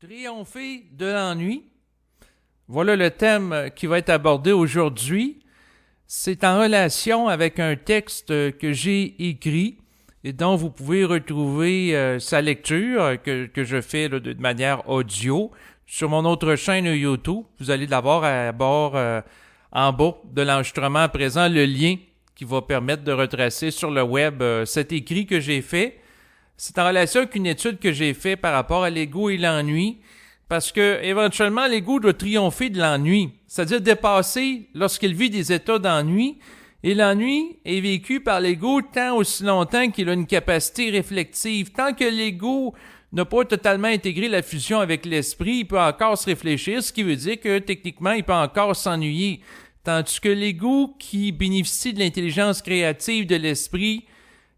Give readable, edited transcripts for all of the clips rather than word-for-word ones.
Triompher de l'ennui. Voilà le thème qui va être abordé aujourd'hui. C'est en relation avec un texte que j'ai écrit et dont vous pouvez retrouver sa lecture que je fais là, de manière audio sur mon autre chaîne YouTube. Vous allez l'avoir à bord en bas de l'enregistrement à présent, le lien qui va permettre de retracer sur le web cet écrit que j'ai fait. C'est en relation avec une étude que j'ai faite par rapport à l'ego et l'ennui, parce que éventuellement l'ego doit triompher de l'ennui, c'est-à-dire dépasser lorsqu'il vit des états d'ennui, et l'ennui est vécu par l'ego tant aussi longtemps qu'il a une capacité réflexive. Tant que l'ego n'a pas totalement intégré la fusion avec l'esprit, il peut encore se réfléchir, ce qui veut dire que techniquement il peut encore s'ennuyer. Tandis que l'ego qui bénéficie de l'intelligence créative de l'esprit,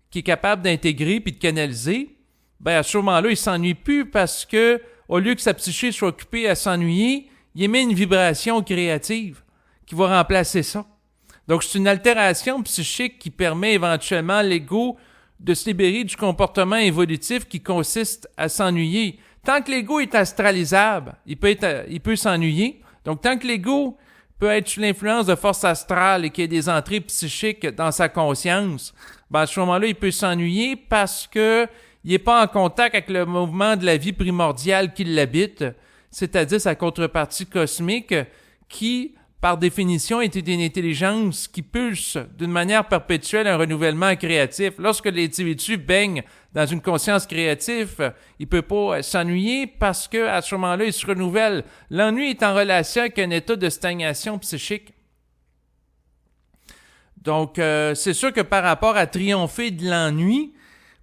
qui est capable d'intégrer puis de canaliser, ben à ce moment-là, il s'ennuie plus parce que, au lieu que sa psyché soit occupée à s'ennuyer, il émet une vibration créative qui va remplacer ça. Donc, c'est une altération psychique qui permet éventuellement à l'ego de se libérer du comportement évolutif qui consiste à s'ennuyer. Tant que l'ego est astralisable, il peut s'ennuyer. Donc, tant que l'ego peut être sous l'influence de force astrale et qu'il y ait des entrées psychiques dans sa conscience, ben à ce moment-là, il peut s'ennuyer parce que il n'est pas en contact avec le mouvement de la vie primordiale qui l'habite, c'est-à-dire sa contrepartie cosmique qui, par définition, est une intelligence qui pulse d'une manière perpétuelle un renouvellement créatif. Lorsque l'individu baigne dans une conscience créative, il ne peut pas s'ennuyer parce qu'à ce moment-là, il se renouvelle. L'ennui est en relation avec un état de stagnation psychique. Donc, c'est sûr que par rapport à triompher de l'ennui,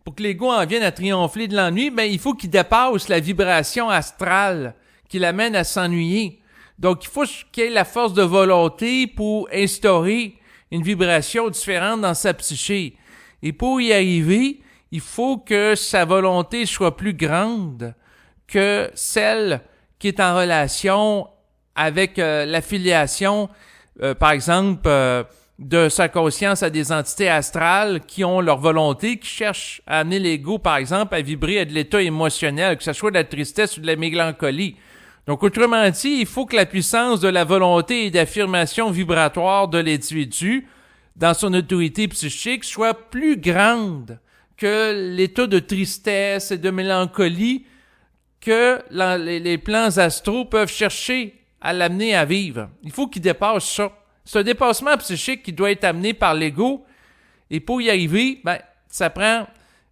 pour que l'ego en vienne à triompher de l'ennui, ben, il faut qu'il dépasse la vibration astrale qui l'amène à s'ennuyer. Donc, il faut qu'il ait la force de volonté pour instaurer une vibration différente dans sa psyché. Et pour y arriver, il faut que sa volonté soit plus grande que celle qui est en relation avec l'affiliation, par exemple, de sa conscience à des entités astrales qui ont leur volonté, qui cherchent à amener l'ego, par exemple, à vibrer à de l'état émotionnel, que ce soit de la tristesse ou de la mélancolie. Donc, autrement dit, il faut que la puissance de la volonté et d'affirmation vibratoire de l'individu dans son autorité psychique soit plus grande que l'état de tristesse et de mélancolie que les plans astraux peuvent chercher à l'amener à vivre. Il faut qu'il dépasse ça. C'est un dépassement psychique qui doit être amené par l'ego. Et pour y arriver, ben, ça prend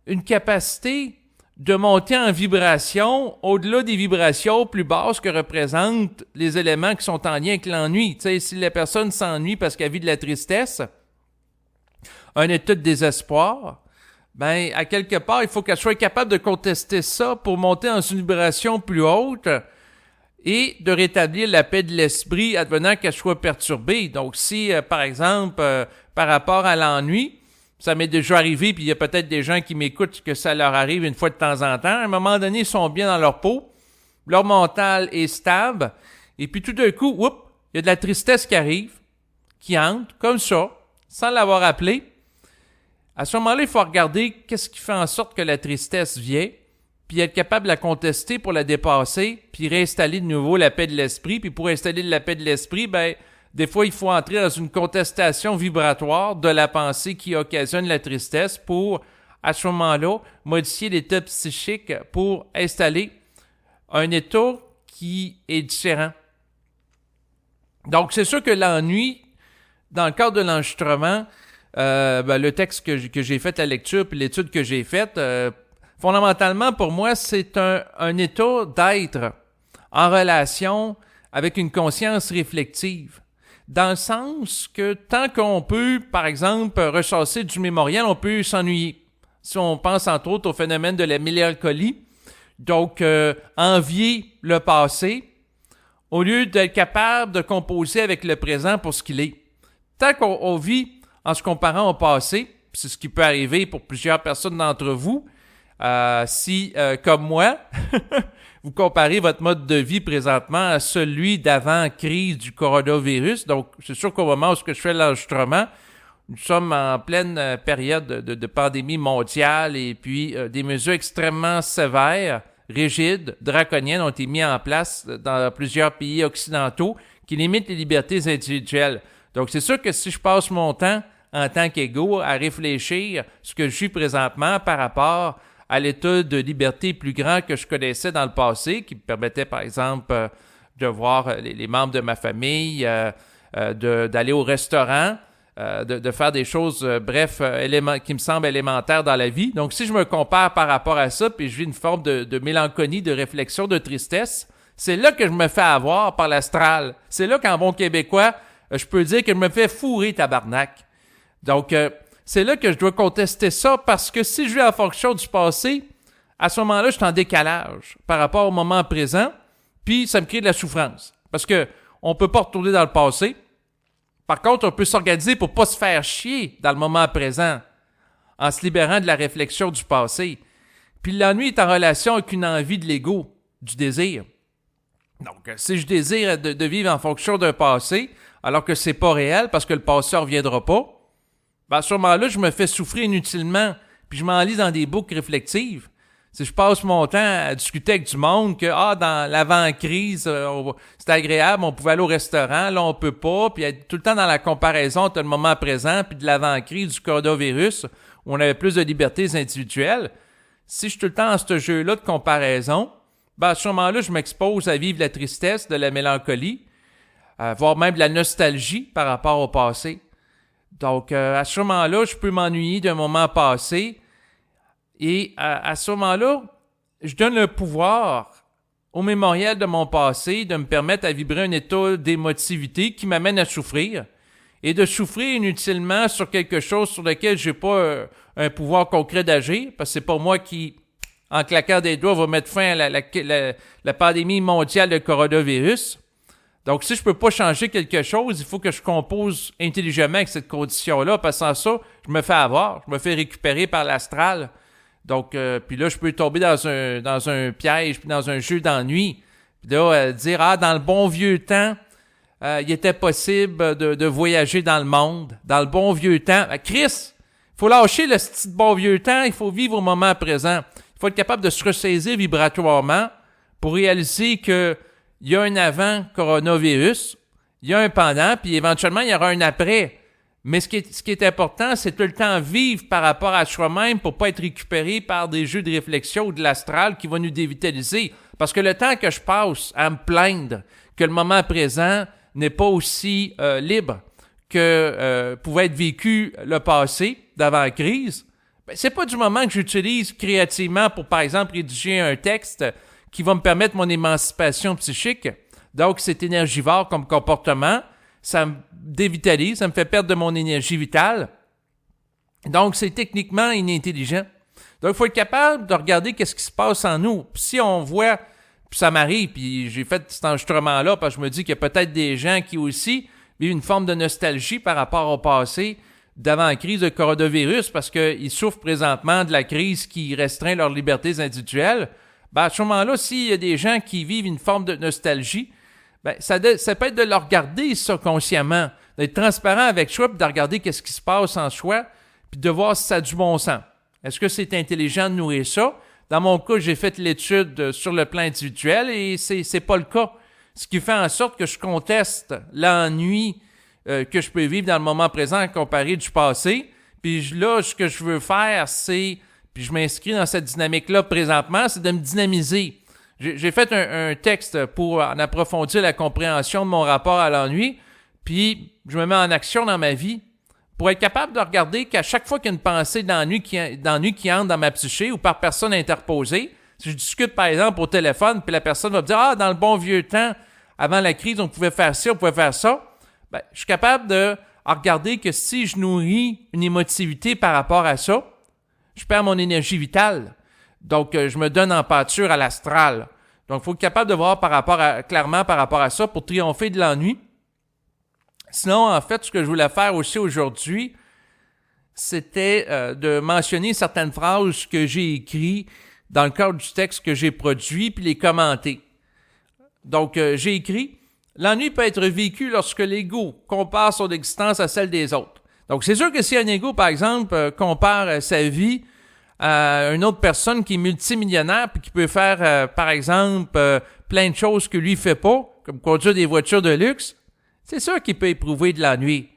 une capacité de monter en vibration au-delà des vibrations plus basses que représentent les éléments qui sont en lien avec l'ennui. Tu sais, si la personne s'ennuie parce qu'elle vit de la tristesse, un état de désespoir, ben, à quelque part, il faut qu'elle soit capable de contester ça pour monter dans une vibration plus haute et de rétablir la paix de l'esprit advenant qu'elle soit perturbée. Donc, si, par exemple, par rapport à l'ennui, ça m'est déjà arrivé, puis il y a peut-être des gens qui m'écoutent que ça leur arrive une fois de temps en temps. À un moment donné, ils sont bien dans leur peau, leur mental est stable, et puis tout d'un coup, oups, il y a de la tristesse qui arrive, qui entre, comme ça, sans l'avoir appelé. À ce moment-là, il faut regarder qu'est-ce qui fait en sorte que la tristesse vient, puis être capable de la contester pour la dépasser, puis réinstaller de nouveau la paix de l'esprit. Puis pour installer la paix de l'esprit, ben, des fois, il faut entrer dans une contestation vibratoire de la pensée qui occasionne la tristesse pour, à ce moment-là, modifier l'état psychique pour installer un état qui est différent. Donc, c'est sûr que l'ennui, dans le cadre de l'enregistrement, le texte que j'ai fait, la lecture, puis l'étude que j'ai faite, fondamentalement, pour moi, c'est un état d'être en relation avec une conscience réflexive. Dans le sens que tant qu'on peut, par exemple, ressasser du mémorial, on peut s'ennuyer. Si on pense entre autres au phénomène de la mélancolie, donc envier le passé, au lieu d'être capable de composer avec le présent pour ce qu'il est. Tant qu'on vit en se comparant au passé, c'est ce qui peut arriver pour plusieurs personnes d'entre vous, si, comme moi, vous comparez votre mode de vie présentement à celui d'avant-crise du coronavirus. Donc, c'est sûr qu'au moment où je fais l'enregistrement, nous sommes en pleine période de pandémie mondiale et puis des mesures extrêmement sévères rigides, draconiennes ont été mises en place dans plusieurs pays occidentaux qui limitent les libertés individuelles. Donc, c'est sûr que si je passe mon temps en tant qu'égo à réfléchir ce que je suis présentement par rapport à l'état de liberté plus grand que je connaissais dans le passé, qui me permettait, par exemple, de voir les membres de ma famille, d'aller au restaurant, de faire des choses, qui me semblent élémentaires dans la vie. Donc, si je me compare par rapport à ça, puis je vis une forme de mélancolie, de réflexion, de tristesse, c'est là que je me fais avoir par l'astral. C'est là qu'en bon québécois, je peux dire que je me fais fourrer tabarnak. Donc, c'est là que je dois contester ça, parce que si je vis en fonction du passé, à ce moment-là, je suis en décalage par rapport au moment présent, puis ça me crée de la souffrance. Parce que on peut pas retourner dans le passé. Par contre, on peut s'organiser pour pas se faire chier dans le moment présent, en se libérant de la réflexion du passé. Puis l'ennui est en relation avec une envie de l'ego, du désir. Donc, si je désire de vivre en fonction d'un passé, alors que c'est pas réel, parce que le passé ne reviendra pas, ben à ce moment-là, je me fais souffrir inutilement, puis je m'enlise dans des boucles réflexives. Si je passe mon temps à discuter avec du monde que, dans l'avant-crise, c'était agréable, on pouvait aller au restaurant, là, on peut pas, puis être tout le temps dans la comparaison entre le moment présent puis de l'avant-crise du coronavirus, où on avait plus de libertés individuelles. Si je suis tout le temps dans ce jeu-là de comparaison, ben à ce moment-là, je m'expose à vivre la tristesse, de la mélancolie, voire même de la nostalgie par rapport au passé. Donc, à ce moment-là, je peux m'ennuyer d'un moment passé. Et à ce moment-là, je donne le pouvoir au mémorial de mon passé de me permettre à vibrer un état d'émotivité qui m'amène à souffrir. Et de souffrir inutilement sur quelque chose sur lequel j'ai pas un pouvoir concret d'agir, parce que c'est pas moi qui, en claquant des doigts, va mettre fin à la pandémie mondiale de coronavirus. Donc, si je peux pas changer quelque chose, il faut que je compose intelligemment avec cette condition-là, parce que sans ça, je me fais avoir, je me fais récupérer par l'astral. Donc, puis là, je peux tomber dans un piège, puis dans un jeu d'ennui. Puis là, dire, dans le bon vieux temps, il était possible de voyager dans le monde. Dans le bon vieux temps. Chris, il faut lâcher le petit bon vieux temps, il faut vivre au moment présent. Il faut être capable de se ressaisir vibratoirement pour réaliser que il y a un avant coronavirus, il y a un pendant, puis éventuellement, il y aura un après. Mais ce qui est important, c'est tout le temps vivre par rapport à soi-même pour pas être récupéré par des jeux de réflexion ou de l'astral qui vont nous dévitaliser. Parce que le temps que je passe à me plaindre que le moment présent n'est pas aussi libre que pouvait être vécu le passé d'avant-crise, ben, c'est pas du moment que j'utilise créativement pour, par exemple, rédiger un texte qui va me permettre mon émancipation psychique. Donc, c'est énergivore comme comportement. Ça me dévitalise, ça me fait perdre de mon énergie vitale. Donc, c'est techniquement inintelligent. Donc, il faut être capable de regarder qu'est-ce qui se passe en nous. Puis si on voit, puis ça m'arrive, puis j'ai fait cet enregistrement-là parce que je me dis qu'il y a peut-être des gens qui aussi vivent une forme de nostalgie par rapport au passé d'avant la crise de coronavirus parce qu'ils souffrent présentement de la crise qui restreint leurs libertés individuelles. Ben, à ce moment-là, s'il y a des gens qui vivent une forme de nostalgie, ben, ça peut être de le regarder ça consciemment, d'être transparent avec soi, puis de regarder qu'est-ce qui se passe en soi, puis de voir si ça a du bon sens. Est-ce que c'est intelligent de nourrir ça? Dans mon cas, j'ai fait l'étude sur le plan individuel et c'est pas le cas. Ce qui fait en sorte que je conteste l'ennui que je peux vivre dans le moment présent comparé du passé. Puis là, ce que je veux faire, c'est, puis je m'inscris dans cette dynamique-là présentement, c'est de me dynamiser. J'ai fait un texte pour en approfondir la compréhension de mon rapport à l'ennui, puis je me mets en action dans ma vie pour être capable de regarder qu'à chaque fois qu'il y a une pensée d'ennui qui entre dans ma psyché ou par personne interposée, si je discute par exemple au téléphone, puis la personne va me dire « dans le bon vieux temps, avant la crise, on pouvait faire ci, on pouvait faire ça », ben, je suis capable de regarder que si je nourris une émotivité par rapport à ça, je perds mon énergie vitale. Donc, je me donne en pâture à l'astral. Donc, il faut être capable de voir clairement par rapport à ça pour triompher de l'ennui. Sinon, en fait, ce que je voulais faire aussi aujourd'hui, c'était de mentionner certaines phrases que j'ai écrites dans le cadre du texte que j'ai produit, puis les commenter. Donc, j'ai écrit « L'ennui peut être vécu lorsque l'ego compare son existence à celle des autres. » Donc, c'est sûr que si un ego, par exemple, compare sa vie à une autre personne qui est multimillionnaire puis qui peut faire, par exemple, plein de choses que lui ne fait pas, comme conduire des voitures de luxe, c'est sûr qu'il peut éprouver de l'ennui.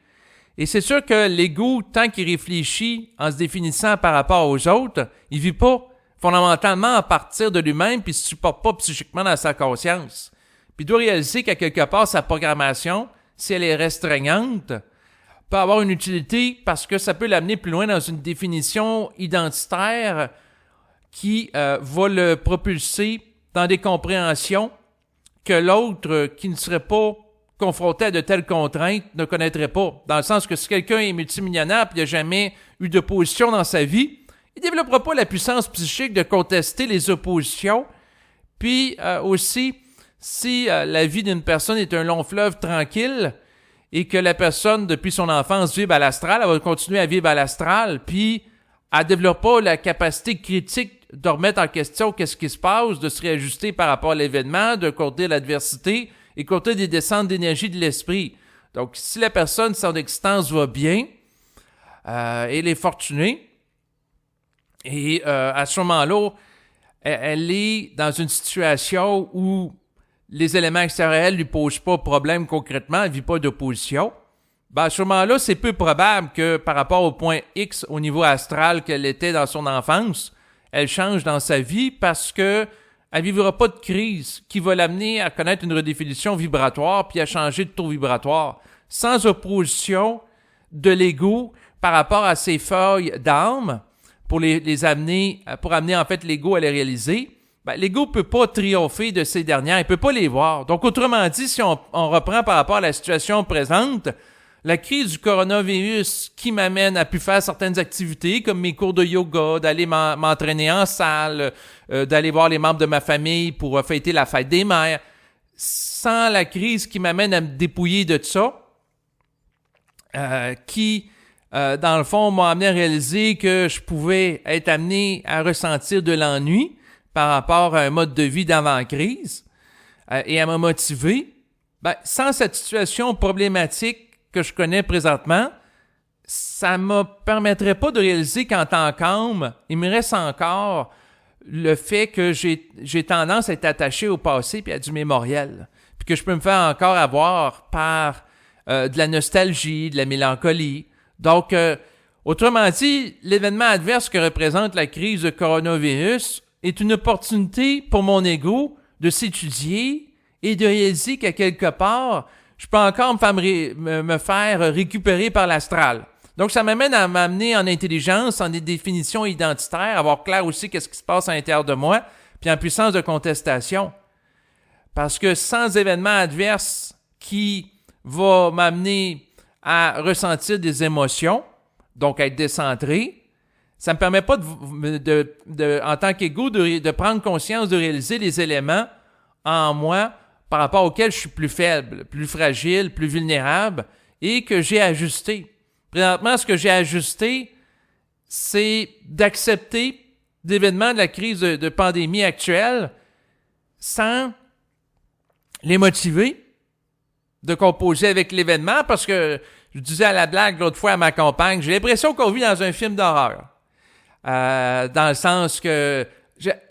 Et c'est sûr que l'ego, tant qu'il réfléchit en se définissant par rapport aux autres, il vit pas fondamentalement à partir de lui-même puis il ne se supporte pas psychiquement dans sa conscience. Puis il doit réaliser qu'à quelque part, sa programmation, si elle est restreignante, peut avoir une utilité parce que ça peut l'amener plus loin dans une définition identitaire qui va le propulser dans des compréhensions que l'autre qui ne serait pas confronté à de telles contraintes ne connaîtrait pas. Dans le sens que si quelqu'un est multimillionnaire et il n'a jamais eu d'opposition dans sa vie, il ne développera pas la puissance psychique de contester les oppositions. Puis aussi, si la vie d'une personne est un long fleuve tranquille et que la personne, depuis son enfance, vibre à l'astral, elle va continuer à vivre à l'astral, puis elle ne développe pas la capacité critique de remettre en question qu'est-ce qui se passe, de se réajuster par rapport à l'événement, de courter l'adversité et courter des descentes d'énergie de l'esprit. Donc, si la personne, son existence va bien, elle est fortunée, et à ce moment-là, elle est dans une situation où les éléments extérieurs ne lui posent pas de problème concrètement, elle ne vit pas d'opposition. Ben, à ce moment-là, c'est peu probable que par rapport au point X au niveau astral qu'elle était dans son enfance, elle change dans sa vie parce que elle vivra pas de crise qui va l'amener à connaître une redéfinition vibratoire puis à changer de taux vibratoire. Sans opposition de l'ego par rapport à ses feuilles d'âme pour les amener, pour amener en fait l'ego à les réaliser, ben, l'ego peut pas triompher de ces dernières, il peut pas les voir. Donc autrement dit, si on reprend par rapport à la situation présente, la crise du coronavirus qui m'amène à plus faire certaines activités comme mes cours de yoga, d'aller m'entraîner en salle, d'aller voir les membres de ma famille pour fêter la fête des mères, sans la crise qui m'amène à me dépouiller de ça, qui, dans le fond, m'a amené à réaliser que je pouvais être amené à ressentir de l'ennui par rapport à un mode de vie d'avant-crise et à me motiver, ben, sans cette situation problématique que je connais présentement, ça ne me permettrait pas de réaliser qu'en tant qu'âme, il me reste encore le fait que j'ai tendance à être attaché au passé puis à du mémoriel, puis que je peux me faire encore avoir par de la nostalgie, de la mélancolie. Donc, autrement dit, l'événement adverse que représente la crise de coronavirus est une opportunité pour mon ego de s'étudier et de réaliser qu'à quelque part, je peux encore me faire récupérer par l'astral. Donc, ça m'amène à m'amener en intelligence, en des définitions identitaires, avoir clair aussi qu'est-ce qui se passe à l'intérieur de moi, puis en puissance de contestation. Parce que sans événement adverse qui va m'amener à ressentir des émotions, donc à être décentré, ça me permet pas en tant qu'ego de prendre conscience, de réaliser les éléments en moi par rapport auxquels je suis plus faible, plus fragile, plus vulnérable et que j'ai ajusté. Présentement, ce que j'ai ajusté, c'est d'accepter l'événement de la crise de pandémie actuelle sans les motiver de composer avec l'événement parce que je disais à la blague l'autre fois à ma compagne, j'ai l'impression qu'on vit dans un film d'horreur. Dans le sens que...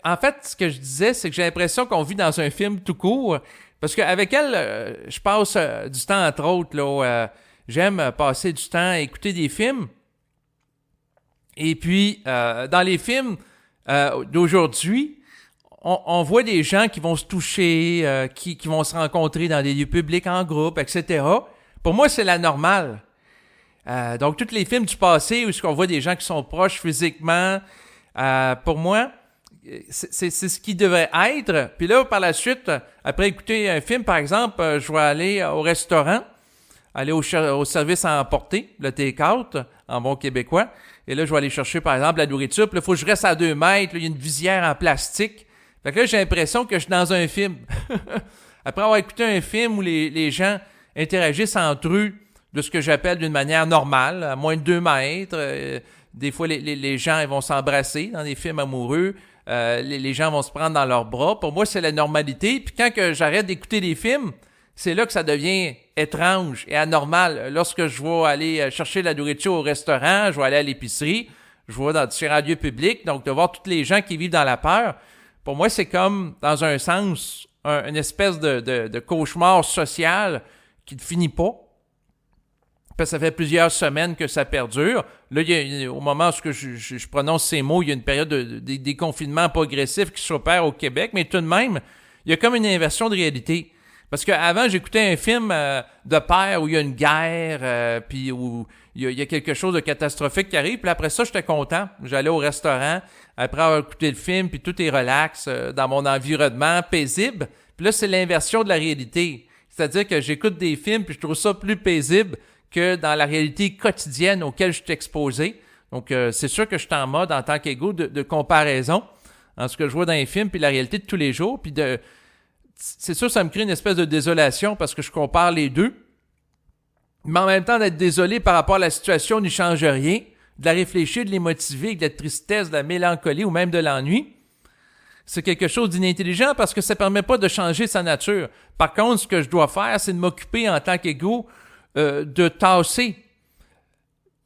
en fait, ce que je disais, c'est que j'ai l'impression qu'on vit dans un film tout court. Parce qu'avec elle, je passe du temps, entre autres, là, j'aime passer du temps à écouter des films. Et puis, dans les films d'aujourd'hui, on voit des gens qui vont se toucher, qui vont se rencontrer dans des lieux publics en groupe, etc. Pour moi, c'est la normale. Donc, tous les films du passé où on voit des gens qui sont proches physiquement, pour moi, c'est ce qui devrait être. Puis là, par la suite, après écouter un film, par exemple, je vais aller au restaurant, aller au service à emporter, le take-out, en bon québécois. Et là, je vais aller chercher, par exemple, la nourriture. Puis là, il faut que je reste à 2 mètres. Là, il y a une visière en plastique. Fait que là, j'ai l'impression que je suis dans un film. Après avoir écouté un film où les gens interagissent entre eux de ce que j'appelle d'une manière normale, à moins de 2 mètres. Des fois, les gens ils vont s'embrasser dans des films amoureux. Les gens vont se prendre dans leurs bras. Pour moi, c'est la normalité. Puis quand que j'arrête d'écouter des films, c'est là que ça devient étrange et anormal. Lorsque je vais aller chercher la nourriture au restaurant, je vais aller à l'épicerie, je vois dans différents lieux publics. Donc, de voir tous les gens qui vivent dans la peur, pour moi, c'est comme, dans un sens, une espèce de cauchemar social qui ne finit pas. Parce que ça fait plusieurs semaines que ça perdure. Là, au moment où je prononce ces mots, il y a une période de déconfinement progressif qui s'opère au Québec, mais tout de même, il y a comme une inversion de réalité. Parce qu'avant, j'écoutais un film de peur où il y a une guerre, puis où il y a quelque chose de catastrophique qui arrive, puis après ça, j'étais content. J'allais au restaurant, après avoir écouté le film, puis tout est relax, dans mon environnement paisible. Puis là, c'est l'inversion de la réalité. C'est-à-dire que j'écoute des films, puis je trouve ça plus paisible que dans la réalité quotidienne auquel je suis exposé. Donc, c'est sûr que je suis en mode, en tant qu'ego, de comparaison entre ce que je vois dans les films puis la réalité de tous les jours. Puis c'est sûr, ça me crée une espèce de désolation parce que je compare les deux. Mais en même temps, d'être désolé par rapport à la situation n'y change rien. De la réfléchir, de les motiver, de la tristesse, de la mélancolie ou même de l'ennui, c'est quelque chose d'inintelligent parce que ça ne permet pas de changer sa nature. Par contre, ce que je dois faire, c'est de m'occuper en tant qu'ego de tasser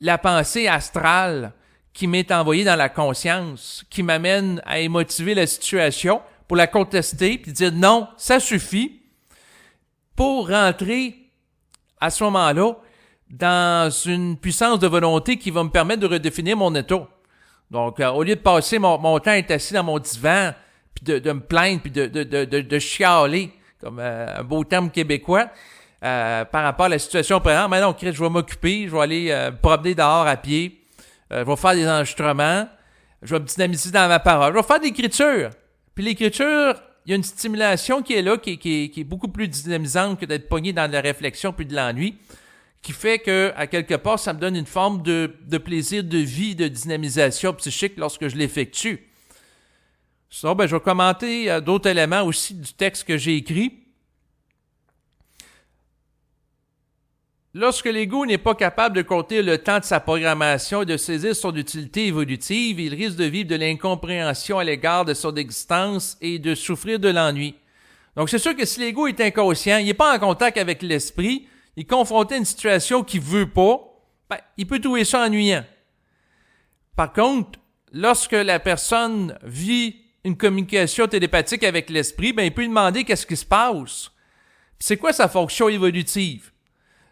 la pensée astrale qui m'est envoyée dans la conscience, qui m'amène à émotiver la situation pour la contester puis dire non, ça suffit, pour rentrer à ce moment-là dans une puissance de volonté qui va me permettre de redéfinir mon état. Donc, au lieu de passer mon temps à être assis dans mon divan puis de me plaindre puis de chialer, comme un beau terme québécois, par rapport à la situation présente, mais non, je vais m'occuper, je vais aller promener dehors à pied, je vais faire des enregistrements, je vais me dynamiser dans ma parole, je vais faire de l'écriture. Puis l'écriture, il y a une stimulation qui est là, qui est beaucoup plus dynamisante que d'être pogné dans de la réflexion puis de l'ennui, qui fait que, à quelque part, ça me donne une forme de plaisir de vie, de dynamisation psychique lorsque je l'effectue. Ça, je vais commenter d'autres éléments aussi du texte que j'ai écrit. Lorsque l'ego n'est pas capable de compter le temps de sa programmation et de saisir son utilité évolutive, il risque de vivre de l'incompréhension à l'égard de son existence et de souffrir de l'ennui. Donc, c'est sûr que si l'ego est inconscient, il n'est pas en contact avec l'esprit, il est confronté à une situation qu'il ne veut pas, il peut trouver ça ennuyant. Par contre, lorsque la personne vit une communication télépathique avec l'esprit, il peut lui demander qu'est-ce qui se passe. Puis c'est quoi sa fonction évolutive?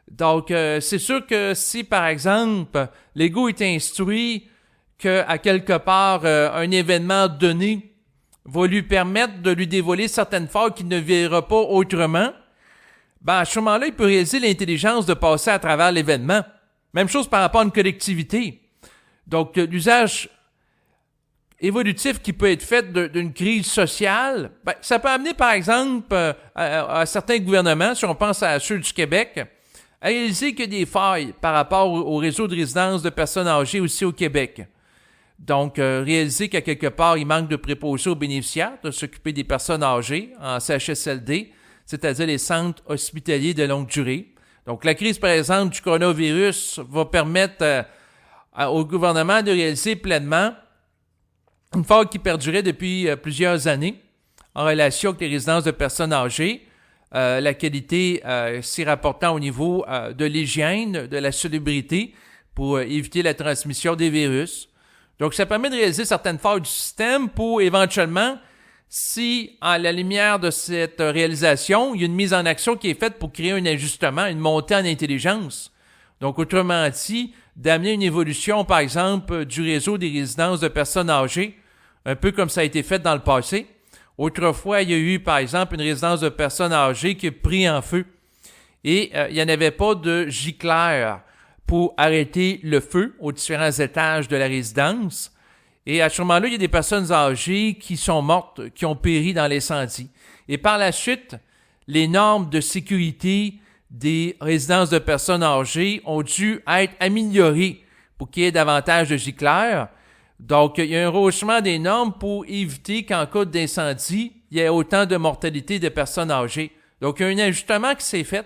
Donc, c'est sûr que si, par exemple, l'ego est instruit qu'à quelque part, un événement donné va lui permettre de lui dévoiler certaines formes qu'il ne verra pas autrement, à ce moment-là, il peut réaliser l'intelligence de passer à travers l'événement. Même chose par rapport à une collectivité. Donc, l'usage évolutif qui peut être fait d'une crise sociale, ça peut amener, par exemple, à certains gouvernements, si on pense à ceux du Québec, à réaliser qu'il y a des failles par rapport au réseau de résidence de personnes âgées aussi au Québec. Donc, réaliser qu'à quelque part, il manque de préposés aux bénéficiaires de s'occuper des personnes âgées en CHSLD, c'est-à-dire les centres hospitaliers de longue durée. Donc, la crise présente du coronavirus va permettre au gouvernement de réaliser pleinement une faille qui perdurait depuis plusieurs années en relation avec les résidences de personnes âgées, la qualité s'y rapportant au niveau de l'hygiène, de la salubrité pour éviter la transmission des virus. Donc, ça permet de réaliser certaines failles du système pour éventuellement, si à la lumière de cette réalisation, il y a une mise en action qui est faite pour créer un ajustement, une montée en intelligence. Donc, autrement dit, d'amener une évolution, par exemple, du réseau des résidences de personnes âgées, un peu comme ça a été fait dans le passé. Autrefois, il y a eu, par exemple, une résidence de personnes âgées qui a pris en feu. Et il n'y en avait pas de gicleur pour arrêter le feu aux différents étages de la résidence. Et à ce moment-là, il y a des personnes âgées qui sont mortes, qui ont péri dans l'incendie. Et par la suite, les normes de sécurité des résidences de personnes âgées ont dû être améliorées pour qu'il y ait davantage de gicleurs. Donc, il y a un rehaussement des normes pour éviter qu'en cas d'incendie, il y ait autant de mortalité de personnes âgées. Donc, il y a un ajustement qui s'est fait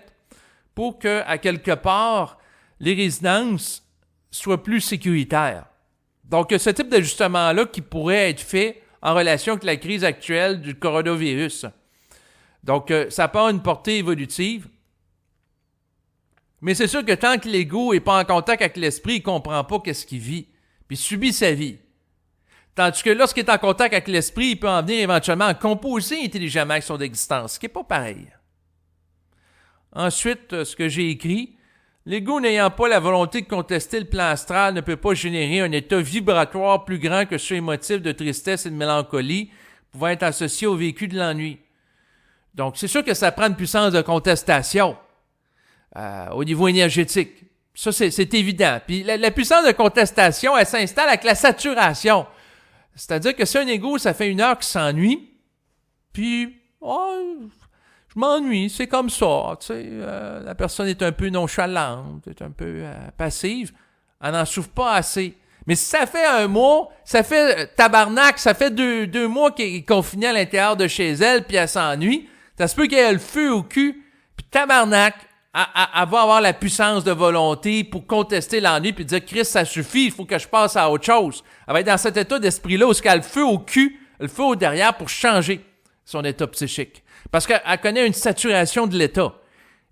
pour que, à quelque part, les résidences soient plus sécuritaires. Donc, ce type d'ajustement-là qui pourrait être fait en relation avec la crise actuelle du coronavirus. Donc, ça part une portée évolutive. Mais c'est sûr que tant que l'ego n'est pas en contact avec l'esprit, il ne comprend pas qu'est-ce qu'il vit. puis subit sa vie. Tandis que lorsqu'il est en contact avec l'esprit, il peut en venir éventuellement à composer intelligemment avec son existence, ce qui n'est pas pareil. Ensuite, ce que j'ai écrit, l'ego n'ayant pas la volonté de contester le plan astral ne peut pas générer un état vibratoire plus grand que ceux émotifs de tristesse et de mélancolie pouvant être associés au vécu de l'ennui. Donc, c'est sûr que ça prend une puissance de contestation au niveau énergétique. Ça, c'est évident. Puis la puissance de contestation, elle s'installe avec la saturation. C'est-à-dire que si un ego, ça fait 1 heure qu'il s'ennuie, puis je m'ennuie, c'est comme ça. Tu sais, la personne est un peu nonchalante, est un peu passive, elle n'en souffre pas assez. Mais si ça fait 1 mois, ça fait tabarnak, ça fait 2 mois qu'elle est confinée à l'intérieur de chez elle, puis elle s'ennuie, ça se peut qu'elle ait le feu au cul, puis tabarnak, elle va avoir la puissance de volonté pour contester l'ennui puis dire « Christ, ça suffit, il faut que je passe à autre chose. » Elle va être dans cet état d'esprit-là où elle a le feu au cul, le feu au derrière pour changer son état psychique. Parce qu'elle connaît une saturation de l'état.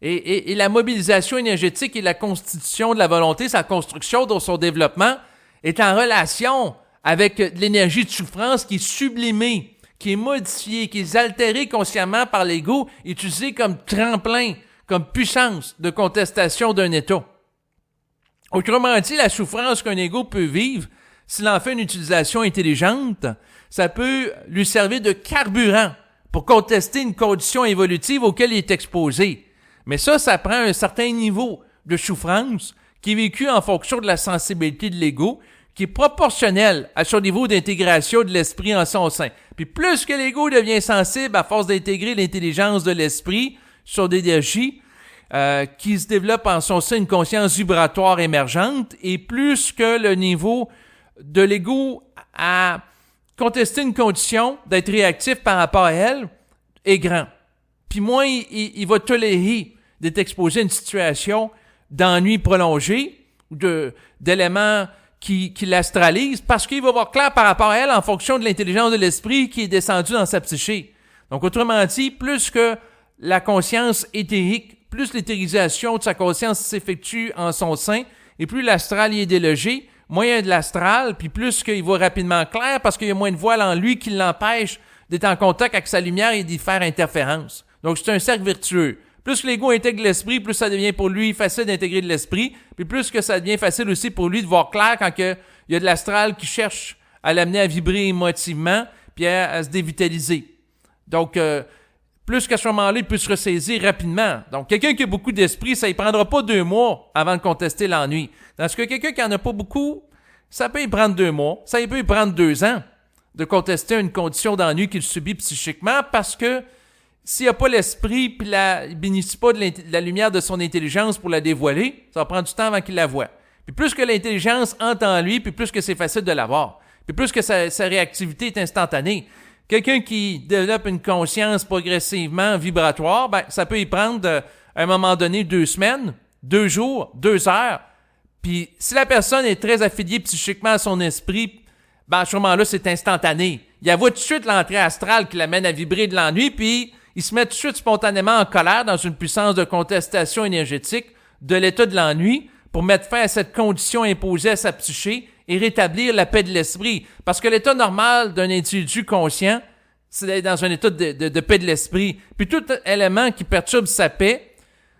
Et la mobilisation énergétique et la constitution de la volonté, sa construction dans son développement, est en relation avec l'énergie de souffrance qui est sublimée, qui est modifiée, qui est altérée consciemment par l'ego, utilisée comme tremplin, comme puissance de contestation d'un état. Autrement dit, la souffrance qu'un ego peut vivre, s'il en fait une utilisation intelligente, ça peut lui servir de carburant pour contester une condition évolutive auquel il est exposé. Mais ça prend un certain niveau de souffrance qui est vécu en fonction de la sensibilité de l'ego, qui est proportionnel à son niveau d'intégration de l'esprit en son sein. Puis plus que l'ego devient sensible à force d'intégrer l'intelligence de l'esprit, son énergie, qui se développe en son sein une conscience vibratoire émergente, et plus que le niveau de l'ego à contester une condition, d'être réactif par rapport à elle, est grand. Puis moins il va tolérer d'être exposé à une situation d'ennui prolongé, d'éléments qui l'astralisent, parce qu'il va voir clair par rapport à elle en fonction de l'intelligence de l'esprit qui est descendue dans sa psyché. Donc, autrement dit, plus que la conscience éthérique, plus l'éthérisation de sa conscience s'effectue en son sein, et plus l'astral y est délogé, moins il y a de l'astral, puis plus qu'il voit rapidement clair, parce qu'il y a moins de voile en lui qui l'empêche d'être en contact avec sa lumière et d'y faire interférence. Donc, c'est un cercle vertueux. Plus que l'ego intègre l'esprit, plus ça devient pour lui facile d'intégrer de l'esprit, puis plus que ça devient facile aussi pour lui de voir clair quand il y a de l'astral qui cherche à l'amener à vibrer émotivement, puis à se dévitaliser. Donc, plus qu'à ce moment-là, il peut se ressaisir rapidement. Donc, quelqu'un qui a beaucoup d'esprit, ça ne prendra pas 2 mois avant de contester l'ennui. Tandis que quelqu'un qui n'en a pas beaucoup, ça peut y prendre 2 mois, ça peut y prendre 2 ans de contester une condition d'ennui qu'il subit psychiquement parce que s'il n'a pas l'esprit puis il ne bénéficie pas de la lumière de son intelligence pour la dévoiler, ça va prendre du temps avant qu'il la voie. Puis plus que l'intelligence entre en lui, puis plus que c'est facile de l'avoir. Puis plus que sa réactivité est instantanée. Quelqu'un qui développe une conscience progressivement vibratoire, ben, ça peut y prendre à un moment donné 2 semaines, 2 jours, 2 heures. Puis si la personne est très affiliée psychiquement à son esprit, ben, à ce moment-là, c'est instantané. Il voit tout de suite l'entrée astrale qui l'amène à vibrer de l'ennui, puis il se met tout de suite spontanément en colère dans une puissance de contestation énergétique de l'état de l'ennui pour mettre fin à cette condition imposée à sa psyché et rétablir la paix de l'esprit. Parce que l'état normal d'un individu conscient, c'est d'être dans un état de paix de l'esprit. Puis tout élément qui perturbe sa paix,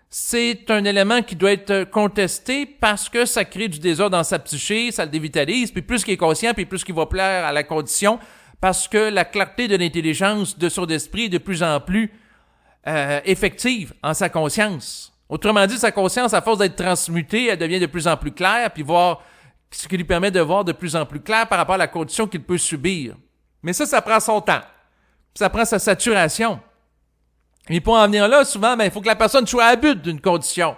c'est un élément qui doit être contesté parce que ça crée du désordre dans sa psyché, ça le dévitalise, puis plus qu'il est conscient, puis plus qu'il va plaire à la condition, parce que la clarté de l'intelligence de son esprit est de plus en plus effective en sa conscience. Autrement dit, sa conscience, à force d'être transmutée, elle devient de plus en plus claire, puis voir ce qui lui permet de voir de plus en plus clair par rapport à la condition qu'il peut subir. Mais ça prend son temps. Ça prend sa saturation. Et pour en venir là, souvent, il faut que la personne soit à but d'une condition.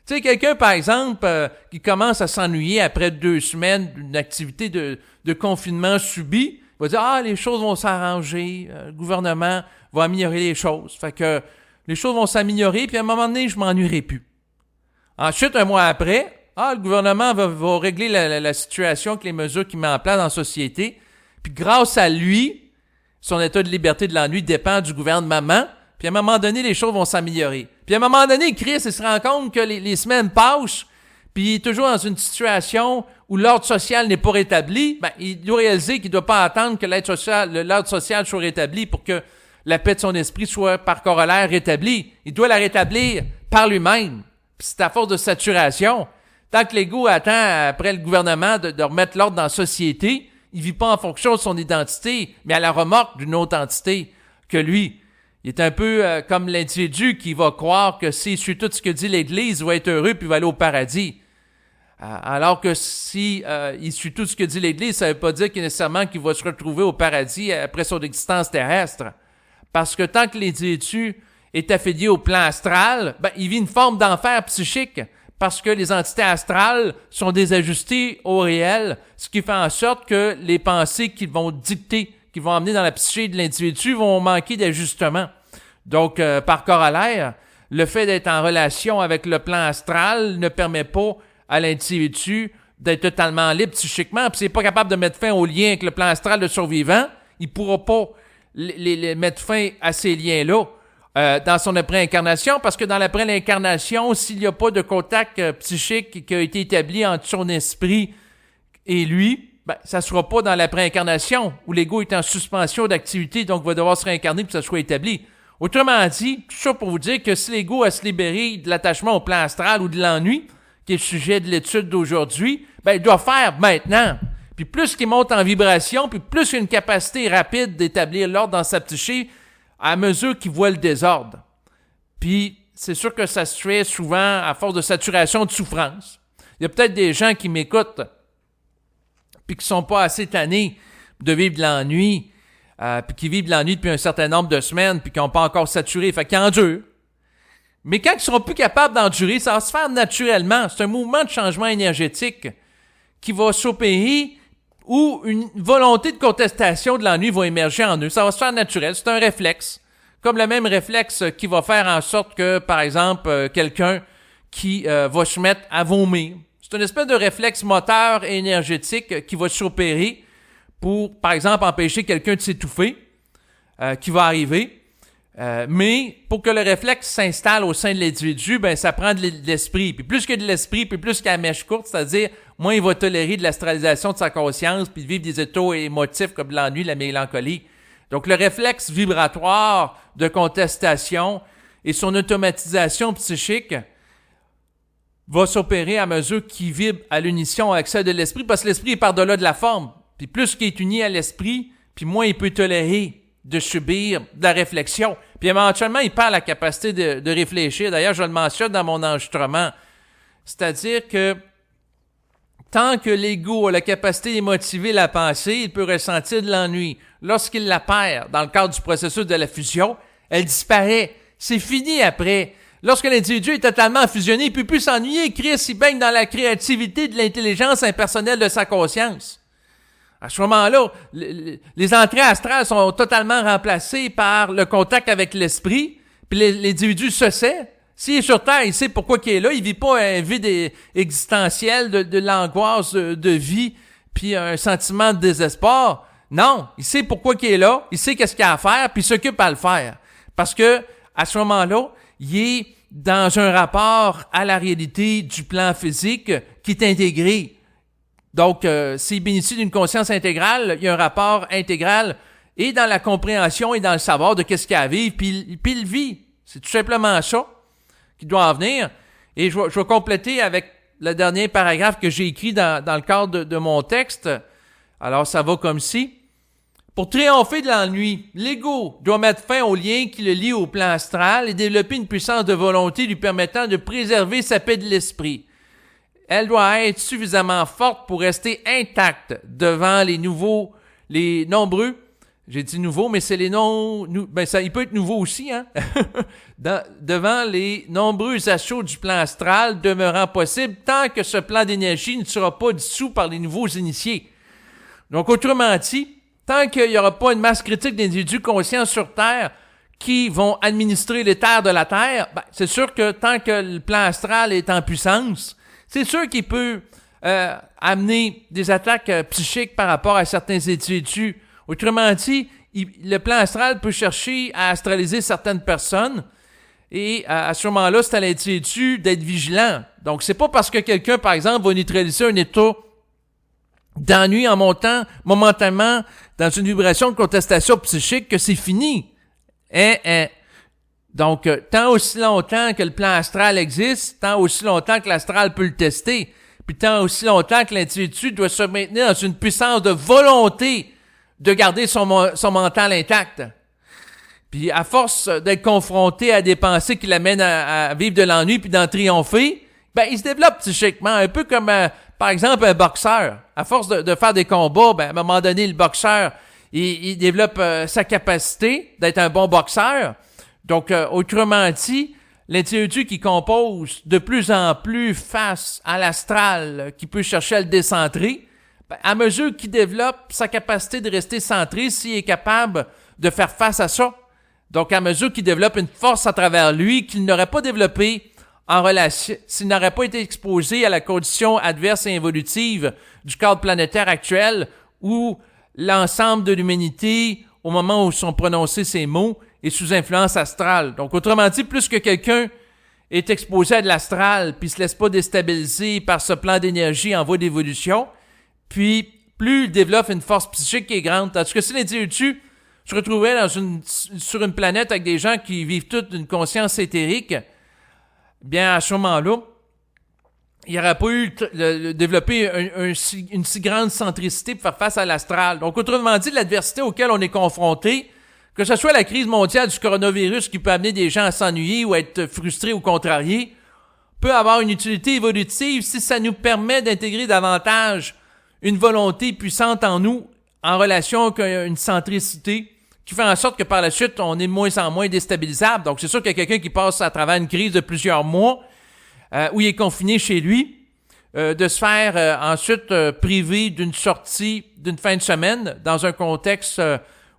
Tu sais, quelqu'un, par exemple, qui commence à s'ennuyer après 2 semaines d'une activité de confinement subi, va dire « les choses vont s'arranger, le gouvernement va améliorer les choses. » Fait que les choses vont s'améliorer, puis à un moment donné, je m'ennuierai plus. Ensuite, 1 mois après, le gouvernement va régler la situation avec les mesures qu'il met en place dans la société, puis grâce à lui, son état de liberté de l'ennui dépend du gouvernement, puis à un moment donné, les choses vont s'améliorer. Puis à un moment donné, Chris, il se rend compte que les semaines passent, puis il est toujours dans une situation où l'ordre social n'est pas rétabli, ben, il doit réaliser qu'il ne doit pas attendre que l'ordre social soit rétabli pour que la paix de son esprit soit par corollaire rétablie. Il doit la rétablir par lui-même. Puis c'est à force de saturation. Tant que l'ego attend après le gouvernement de remettre l'ordre dans la société, il vit pas en fonction de son identité, mais à la remorque d'une autre entité que lui. Il est un peu comme l'individu qui va croire que s'il suit tout ce que dit l'Église, il va être heureux puis il va aller au paradis. Alors que si il suit tout ce que dit l'Église, ça ne veut pas dire nécessairement qu'il va se retrouver au paradis après son existence terrestre. Parce que tant que l'individu est affilié au plan astral, ben, il vit une forme d'enfer psychique parce que les entités astrales sont désajustées au réel, ce qui fait en sorte que les pensées qu'ils vont dicter, qu'ils vont amener dans la psyché de l'individu vont manquer d'ajustement. Donc, par corollaire, le fait d'être en relation avec le plan astral ne permet pas à l'individu d'être totalement libre psychiquement, puis s'il n'est pas capable de mettre fin au lien avec le plan astral de survivant, il ne pourra pas les mettre fin à ces liens-là dans son après-incarnation, parce que dans l'après-incarnation, s'il n'y a pas de contact psychique qui a été établi entre son esprit et lui, ben, ça ne sera pas dans l'après-incarnation, où l'ego est en suspension d'activité, donc va devoir se réincarner pour que ça soit établi. Autrement dit, tout ça pour vous dire que si l'ego a se libéré de l'attachement au plan astral ou de l'ennui, qui est le sujet de l'étude d'aujourd'hui, ben, il doit faire maintenant. Puis plus qu'il monte en vibration, puis plus il a une capacité rapide d'établir l'ordre dans sa psyché à mesure qu'il voit le désordre. Puis c'est sûr que ça se fait souvent à force de saturation de souffrance. Il y a peut-être des gens qui m'écoutent puis qui sont pas assez tannés de vivre de l'ennui, puis qui vivent de l'ennui depuis un certain nombre de semaines, puis qui n'ont pas encore saturé, fait qu'ils endurent. Mais quand ils seront plus capables d'endurer, ça va se faire naturellement. C'est un mouvement de changement énergétique qui va s'opérer où une volonté de contestation de l'ennui va émerger en eux. Ça va se faire naturel. C'est un réflexe. Comme le même réflexe qui va faire en sorte que, par exemple, quelqu'un qui va se mettre à vomir. C'est une espèce de réflexe moteur et énergétique qui va s'opérer pour, par exemple, empêcher quelqu'un de s'étouffer, qui va arriver. Mais pour que le réflexe s'installe au sein de l'individu, ben ça prend de l'esprit. Puis plus qu'il y a de l'esprit, puis plus qu'il y a la mèche courte, c'est-à-dire moins il va tolérer de l'astralisation de sa conscience, puis vivre des états émotifs comme l'ennui, la mélancolie. Donc le réflexe vibratoire de contestation et son automatisation psychique va s'opérer à mesure qu'il vibre à l'unisson avec celle de l'esprit, parce que l'esprit est par-delà de la forme. Puis plus qu'il est uni à l'esprit, puis moins il peut tolérer de subir de la réflexion. Puis éventuellement, il perd la capacité de réfléchir. D'ailleurs, je le mentionne dans mon enregistrement. C'est-à-dire que tant que l'ego a la capacité de motiver la pensée, il peut ressentir de l'ennui. Lorsqu'il la perd dans le cadre du processus de la fusion, elle disparaît. C'est fini après. Lorsque l'individu est totalement fusionné, il ne peut plus s'ennuyer. Chris, il baigne dans la créativité de l'intelligence impersonnelle de sa conscience. À ce moment-là, les entrées astrales sont totalement remplacées par le contact avec l'esprit, puis l'individu se sait. S'il est sur Terre, il sait pourquoi il est là. Il vit pas un vide existentiel de l'angoisse de vie, puis un sentiment de désespoir. Non, il sait pourquoi il est là, il sait qu'est-ce qu'il a à faire, puis il s'occupe à le faire. Parce que à ce moment-là, il est dans un rapport à la réalité du plan physique qui est intégré. Donc, s'il bénéficie d'une conscience intégrale, il y a un rapport intégral et dans la compréhension et dans le savoir de qu'est-ce qu'il y a à vivre, puis il vit. C'est tout simplement ça qui doit en venir. Et je vais compléter avec le dernier paragraphe que j'ai écrit dans le cadre de mon texte. Alors, ça va comme ci. Pour triompher de l'ennui, l'ego doit mettre fin au lien qui le lie au plan astral et développer une puissance de volonté lui permettant de préserver sa paix de l'esprit. Elle doit être suffisamment forte pour rester intacte devant les nombreux, j'ai dit nouveaux, mais c'est les il peut être nouveau aussi, hein, devant les nombreux assauts du plan astral demeurant possible tant que ce plan d'énergie ne sera pas dissous par les nouveaux initiés. Donc, autrement dit, tant qu'il n'y aura pas une masse critique d'individus conscients sur Terre qui vont administrer les terres de la Terre, ben, c'est sûr que tant que le plan astral est en puissance, c'est sûr qu'il peut amener des attaques psychiques par rapport à certains individus. Autrement dit, le plan astral peut chercher à astraliser certaines personnes Et à ce moment-là, c'est à l'individu d'être vigilant. Donc, c'est pas parce que quelqu'un, par exemple, va neutraliser un état d'ennui en montant momentanément dans une vibration de contestation psychique que c'est fini. Donc, tant aussi longtemps que le plan astral existe, tant aussi longtemps que l'astral peut le tester, puis tant aussi longtemps que l'individu doit se maintenir dans une puissance de volonté de garder son mental intact. Puis à force d'être confronté à des pensées qui l'amènent à vivre de l'ennui puis d'en triompher, ben il se développe psychiquement, un peu comme par exemple un boxeur. À force de faire des combats, ben à un moment donné, le boxeur, il développe sa capacité d'être un bon boxeur. Donc, autrement dit, l'individu qui compose de plus en plus face à l'astral, qui peut chercher à le décentrer, ben, à mesure qu'il développe sa capacité de rester centré, s'il est capable de faire face à ça, donc à mesure qu'il développe une force à travers lui qu'il n'aurait pas développée en relation, s'il n'aurait pas été exposé à la condition adverse et évolutive du cadre planétaire actuel où l'ensemble de l'humanité, au moment où sont prononcés ces mots, est sous influence astrale. Donc, autrement dit, plus que quelqu'un est exposé à de l'astral puis se laisse pas déstabiliser par ce plan d'énergie en voie d'évolution, puis plus il développe une force psychique qui est grande. Tandis que si l'individu se retrouvait sur une planète avec des gens qui vivent toute une conscience éthérique, bien, à ce moment-là, il n'aurait pas eu développé une si grande centricité pour faire face à l'astral. Donc, autrement dit, l'adversité auquel on est confronté, que ce soit la crise mondiale du coronavirus qui peut amener des gens à s'ennuyer ou à être frustrés ou contrariés, peut avoir une utilité évolutive si ça nous permet d'intégrer davantage une volonté puissante en nous en relation avec une centricité qui fait en sorte que par la suite, on est de moins en moins déstabilisable. Donc, c'est sûr qu'il y a quelqu'un qui passe à travers une crise de plusieurs mois où il est confiné chez lui, de se faire ensuite priver d'une sortie d'une fin de semaine dans un contexte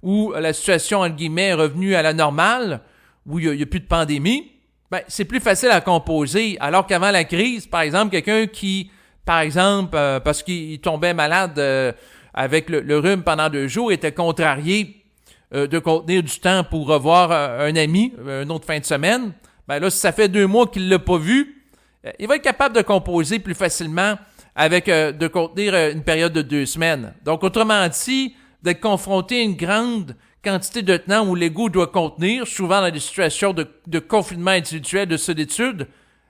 où la situation, entre guillemets, est revenue à la normale, où il n'y a plus de pandémie, ben, c'est plus facile à composer. Alors qu'avant la crise, par exemple, quelqu'un qui, par exemple, parce qu'il tombait malade avec le rhume pendant 2 jours, était contrarié de contenir du temps pour revoir un ami, une autre fin de semaine, ben là, si ça fait 2 mois qu'il ne l'a pas vu, il va être capable de composer plus facilement avec de contenir une période de 2 semaines. Donc, autrement dit, d'être confronté à une grande quantité de temps où l'ego doit contenir, souvent dans des situations de confinement individuel, de solitude,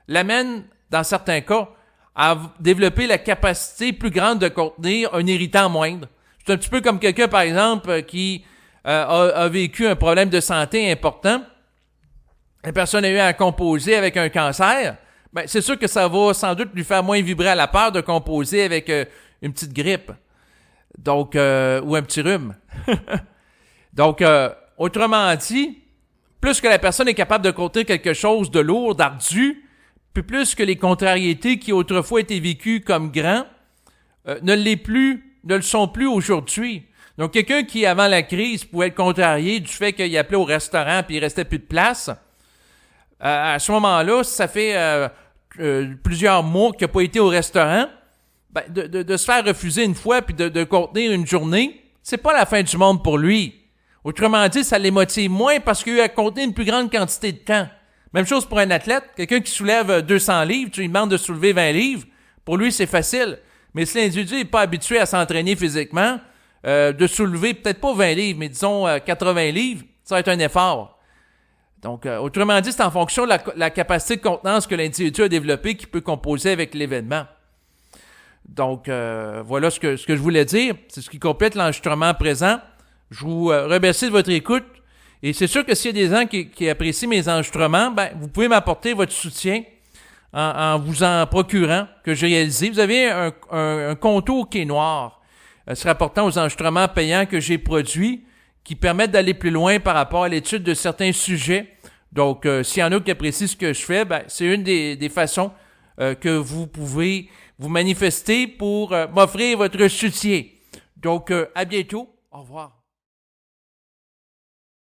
l'amène, dans certains cas, à développer la capacité plus grande de contenir un irritant moindre. C'est un petit peu comme quelqu'un, par exemple, qui a vécu un problème de santé important. La personne a eu à composer avec un cancer. Ben, c'est sûr que ça va sans doute lui faire moins vibrer à la peur de composer avec une petite grippe. Donc, ou un petit rhume. Donc, autrement dit, plus que la personne est capable de contenir quelque chose de lourd, d'ardu, puis plus que les contrariétés qui autrefois étaient vécues comme grands, ne le sont plus aujourd'hui. Donc, quelqu'un qui, avant la crise, pouvait être contrarié du fait qu'il appelait au restaurant puis il restait plus de place, à ce moment-là, ça fait plusieurs mois qu'il n'a pas été au restaurant, ben, de se faire refuser une fois puis de contenir une journée, c'est pas la fin du monde pour lui. Autrement dit, ça l'émotive moins parce qu'il a eu à contenir une plus grande quantité de temps. Même chose pour un athlète, quelqu'un qui soulève 200 livres, tu lui demandes de soulever 20 livres, pour lui, c'est facile. Mais si l'individu n'est pas habitué à s'entraîner physiquement, de soulever peut-être pas 20 livres, mais disons 80 livres, ça va être un effort. Donc, autrement dit, c'est en fonction de la capacité de contenance que l'individu a développée qui peut composer avec l'événement. Donc, voilà ce que je voulais dire. C'est ce qui complète l'enregistrement présent. Je vous remercie de votre écoute. Et c'est sûr que s'il y a des gens qui apprécient mes enregistrements, ben, vous pouvez m'apporter votre soutien en vous en procurant, que j'ai réalisé. Vous avez un contour qui est noir. Se rapportant aux enregistrements payants que j'ai produits, qui permettent d'aller plus loin par rapport à l'étude de certains sujets. Donc, s'il y en a qui apprécient ce que je fais, ben, c'est une des façons que vous pouvez vous manifester pour m'offrir votre soutien. Donc, à bientôt. Au revoir.